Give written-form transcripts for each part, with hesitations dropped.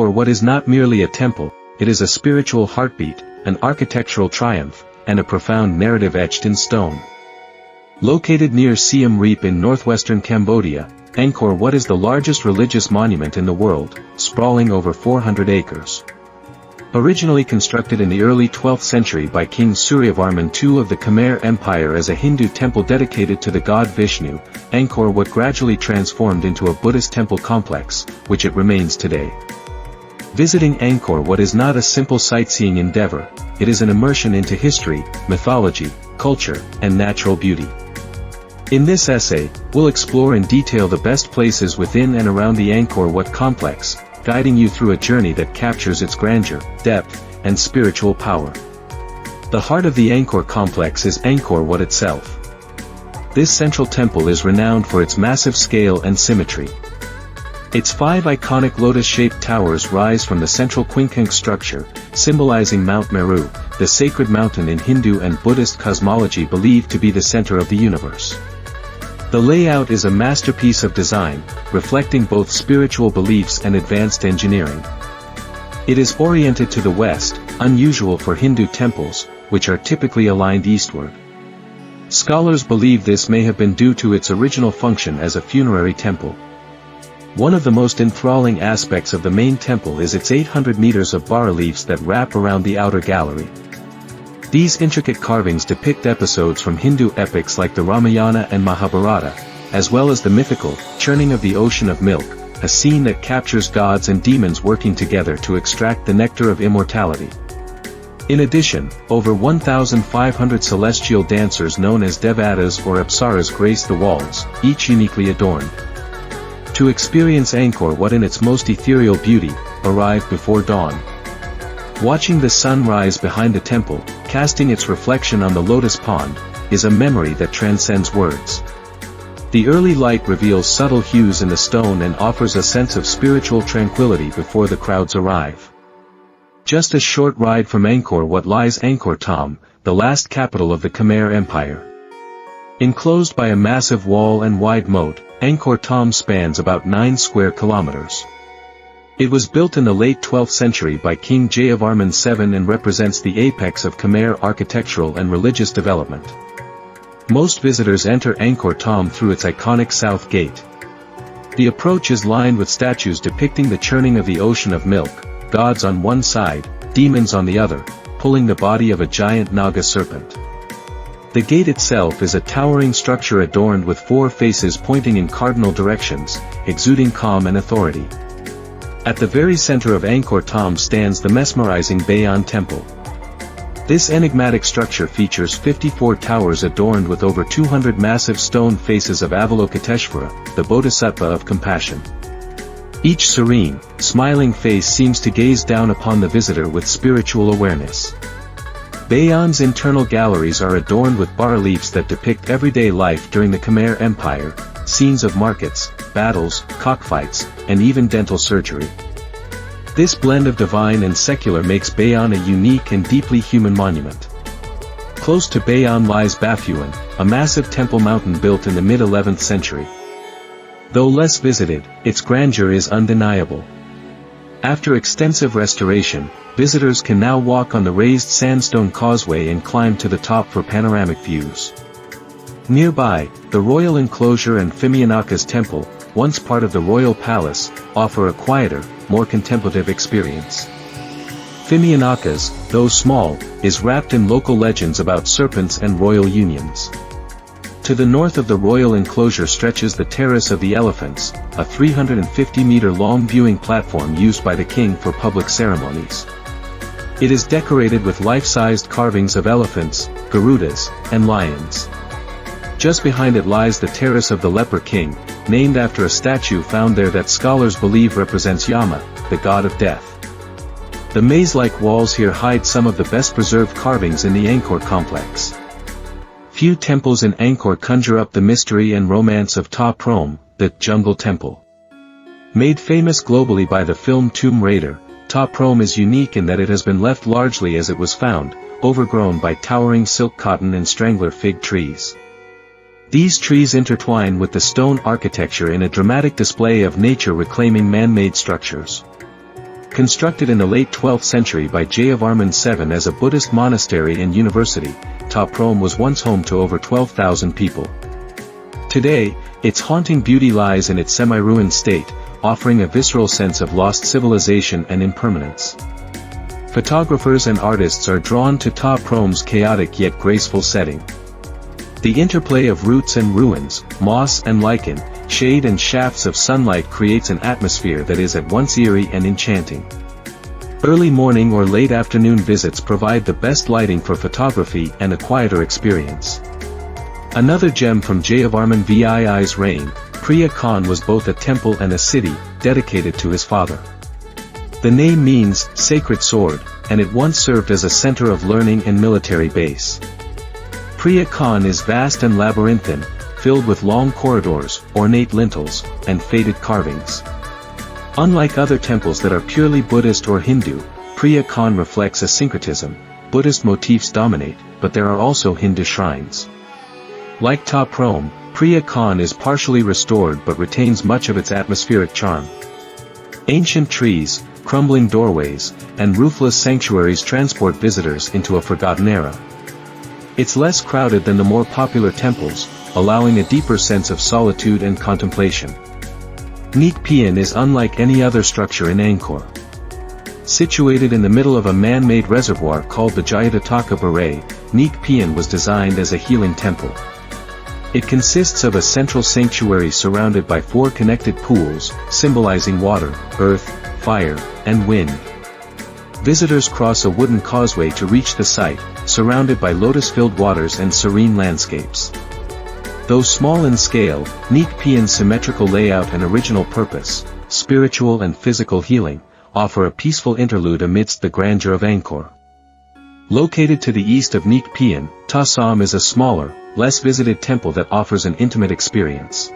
Angkor Wat is not merely a temple, it is a spiritual heartbeat, an architectural triumph, and a profound narrative etched in stone. Located near Siem Reap in northwestern Cambodia, Angkor Wat is the largest religious monument in the world, sprawling over 400 acres. Originally constructed in the early 12th century by King Suryavarman II of the Khmer Empire as a Hindu temple dedicated to the god Vishnu, Angkor Wat gradually transformed into a Buddhist temple complex, which it remains today. Visiting Angkor Wat is not a simple sightseeing endeavor, it is an immersion into history, mythology, culture, and natural beauty. In this essay, we'll explore in detail the best places within and around the Angkor Wat complex, guiding you through a journey that captures its grandeur, depth, and spiritual power. The heart of the Angkor complex is Angkor Wat itself. This central temple is renowned for its massive scale and symmetry. Its 5 iconic lotus-shaped towers rise from the central quincunx structure, symbolizing Mount Meru, the sacred mountain in Hindu and Buddhist cosmology believed to be the center of the universe. The layout is a masterpiece of design, reflecting both spiritual beliefs and advanced engineering. It is oriented to the west, unusual for Hindu temples, which are typically aligned eastward. Scholars believe this may have been due to its original function as a funerary temple. One of the most enthralling aspects of the main temple is its 800 meters of bas-reliefs that wrap around the outer gallery. These intricate carvings depict episodes from Hindu epics like the Ramayana and Mahabharata, as well as the mythical churning of the ocean of milk, a scene that captures gods and demons working together to extract the nectar of immortality. In addition, over 1,500 celestial dancers known as Devatas or Apsaras grace the walls, each uniquely adorned. To experience Angkor Wat in its most ethereal beauty, arrive before dawn. Watching the sun rise behind the temple, casting its reflection on the lotus pond, is a memory that transcends words. The early light reveals subtle hues in the stone and offers a sense of spiritual tranquility before the crowds arrive. Just a short ride from Angkor Wat lies Angkor Thom, the last capital of the Khmer Empire. Enclosed by a massive wall and wide moat, Angkor Thom spans about 9 square kilometers. It was built in the late 12th century by King Jayavarman VII and represents the apex of Khmer architectural and religious development. Most visitors enter Angkor Thom through its iconic south gate. The approach is lined with statues depicting the churning of the ocean of milk, gods on one side, demons on the other, pulling the body of a giant Naga serpent. The gate itself is a towering structure adorned with 4 faces pointing in cardinal directions, exuding calm and authority. At the very center of Angkor Thom stands the mesmerizing Bayon Temple. This enigmatic structure features 54 towers adorned with over 200 massive stone faces of Avalokiteshvara, the Bodhisattva of compassion. Each serene, smiling face seems to gaze down upon the visitor with spiritual awareness. Bayon's internal galleries are adorned with bas-reliefs that depict everyday life during the Khmer Empire, scenes of markets, battles, cockfights, and even dental surgery. This blend of divine and secular makes Bayon a unique and deeply human monument. Close to Bayon lies Baphuon, a massive temple mountain built in the mid-11th century. Though less visited, its grandeur is undeniable. After extensive restoration, visitors can now walk on the raised sandstone causeway and climb to the top for panoramic views. Nearby, the royal enclosure and Phimyanaka's temple, once part of the royal palace, offer a quieter, more contemplative experience. Phimyanaka's, though small, is wrapped in local legends about serpents and royal unions. To the north of the royal enclosure stretches the Terrace of the Elephants, a 350-meter-long viewing platform used by the king for public ceremonies. It is decorated with life-sized carvings of elephants, garudas, and lions. Just behind it lies the Terrace of the Leper King, named after a statue found there that scholars believe represents Yama, the god of death. The maze-like walls here hide some of the best-preserved carvings in the Angkor complex. Few temples in Angkor conjure up the mystery and romance of Ta Prohm, the jungle temple. Made famous globally by the film Tomb Raider, Ta Prohm is unique in that it has been left largely as it was found, overgrown by towering silk cotton and strangler fig trees. These trees intertwine with the stone architecture in a dramatic display of nature reclaiming man-made structures. Constructed in the late 12th century by Jayavarman VII as a Buddhist monastery and university, Ta Prohm was once home to over 12,000 people. Today, its haunting beauty lies in its semi-ruined state, offering a visceral sense of lost civilization and impermanence. Photographers and artists are drawn to Ta Prohm's chaotic yet graceful setting. The interplay of roots and ruins, moss and lichen, shade and shafts of sunlight creates an atmosphere that is at once eerie and enchanting. Early morning or late afternoon visits provide the best lighting for photography and a quieter experience. Another gem from Jayavarman VII's reign, Preah Khan was both a temple and a city, dedicated to his father. The name means, sacred sword, and it once served as a center of learning and military base. Preah Khan is vast and labyrinthine, filled with long corridors, ornate lintels, and faded carvings. Unlike other temples that are purely Buddhist or Hindu, Preah Khan reflects a syncretism. Buddhist motifs dominate, but there are also Hindu shrines. Like Ta Prohm, Preah Khan is partially restored but retains much of its atmospheric charm. Ancient trees, crumbling doorways, and roofless sanctuaries transport visitors into a forgotten era. It's less crowded than the more popular temples, allowing a deeper sense of solitude and contemplation. Neak Pean is unlike any other structure in Angkor. Situated in the middle of a man-made reservoir called the Jayadataka Baray, Neak Pean was designed as a healing temple. It consists of a central sanctuary surrounded by 4 connected pools, symbolizing water, earth, fire, and wind. Visitors cross a wooden causeway to reach the site, surrounded by lotus-filled waters and serene landscapes. Though small in scale, Neak Pean's symmetrical layout and original purpose, spiritual and physical healing, offer a peaceful interlude amidst the grandeur of Angkor. Located to the east of Neak Pean, Ta Som is a smaller, less visited temple that offers an intimate experience.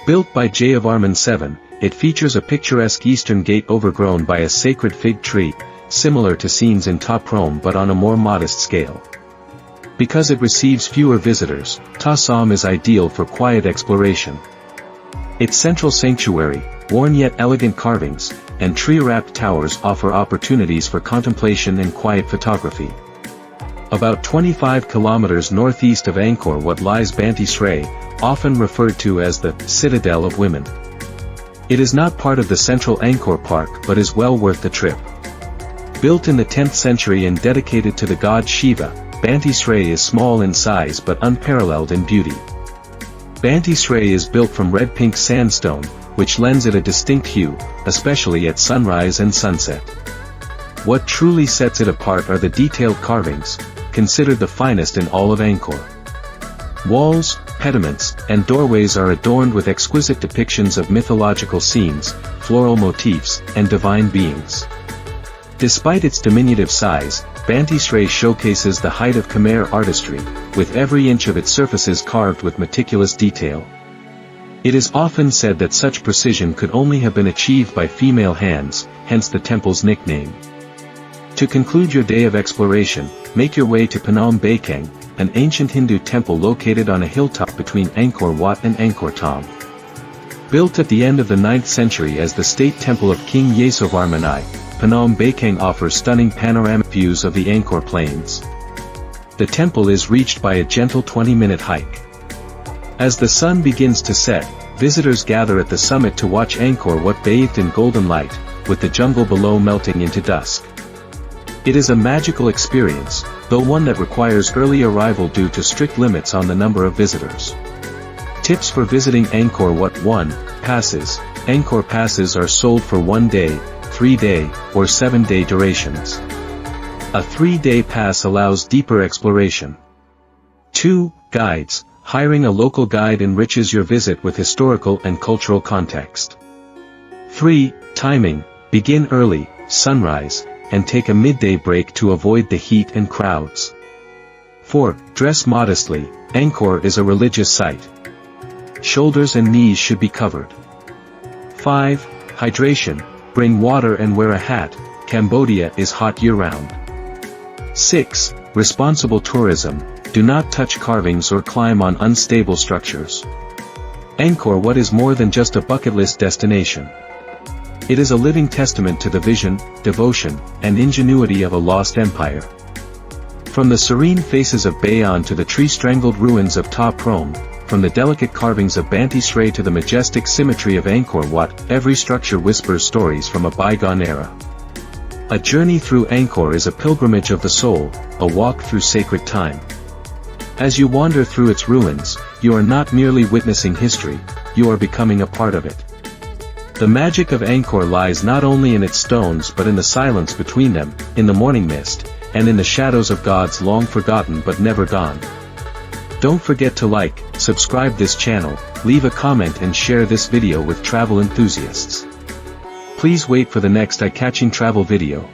Built by Jayavarman VII, it features a picturesque eastern gate overgrown by a sacred fig tree, similar to scenes in Ta Prohm but on a more modest scale. Because it receives fewer visitors, Ta Som is ideal for quiet exploration. Its central sanctuary, worn yet elegant carvings, and tree-wrapped towers offer opportunities for contemplation and quiet photography. About 25 kilometers northeast of Angkor Wat lies Banteay Srei, often referred to as the Citadel of Women. It is not part of the central Angkor Park but is well worth the trip. Built in the 10th century and dedicated to the god Shiva, Banteay Srei is small in size but unparalleled in beauty. Banteay Srei is built from red-pink sandstone, which lends it a distinct hue, especially at sunrise and sunset. What truly sets it apart are the detailed carvings, considered the finest in all of Angkor. Walls, pediments, and doorways are adorned with exquisite depictions of mythological scenes, floral motifs, and divine beings. Despite its diminutive size, Banteay Srei showcases the height of Khmer artistry, with every inch of its surfaces carved with meticulous detail. It is often said that such precision could only have been achieved by female hands, hence the temple's nickname. To conclude your day of exploration, make your way to Phnom Baikeng, an ancient Hindu temple located on a hilltop between Angkor Wat and Angkor Thom. Built at the end of the 9th century as the state temple of King Yasovarman I, Phnom Baikeng offers stunning panoramic views of the Angkor Plains. The temple is reached by a gentle 20-minute hike. As the sun begins to set, visitors gather at the summit to watch Angkor Wat bathed in golden light, with the jungle below melting into dusk. It is a magical experience, though one that requires early arrival due to strict limits on the number of visitors. Tips for visiting Angkor Wat: 1. Passes. Angkor passes are sold for 1 day, 3-day, or 7-day durations. A 3-day pass allows deeper exploration. 2. Guides. Hiring a local guide enriches your visit with historical and cultural context. 3. Timing. Begin early, sunrise, and take a midday break to avoid the heat and crowds. 4. Dress modestly. Angkor is a religious site. Shoulders and knees should be covered. 5. Hydration. Bring water and wear a hat. Cambodia is hot year-round. 6. Responsible tourism. Do not touch carvings or climb on unstable structures. Angkor Wat is more than just a bucket list destination. It is a living testament to the vision, devotion, and ingenuity of a lost empire. From the serene faces of Bayon to the tree-strangled ruins of Ta Prohm, from the delicate carvings of Banteay Srei to the majestic symmetry of Angkor Wat, every structure whispers stories from a bygone era. A journey through Angkor is a pilgrimage of the soul, a walk through sacred time. As you wander through its ruins, you are not merely witnessing history, you are becoming a part of it. The magic of Angkor lies not only in its stones but in the silence between them, in the morning mist, and in the shadows of gods long forgotten but never gone. Don't forget to like, subscribe this channel, leave a comment and share this video with travel enthusiasts. Please wait for the next eye-catching travel video.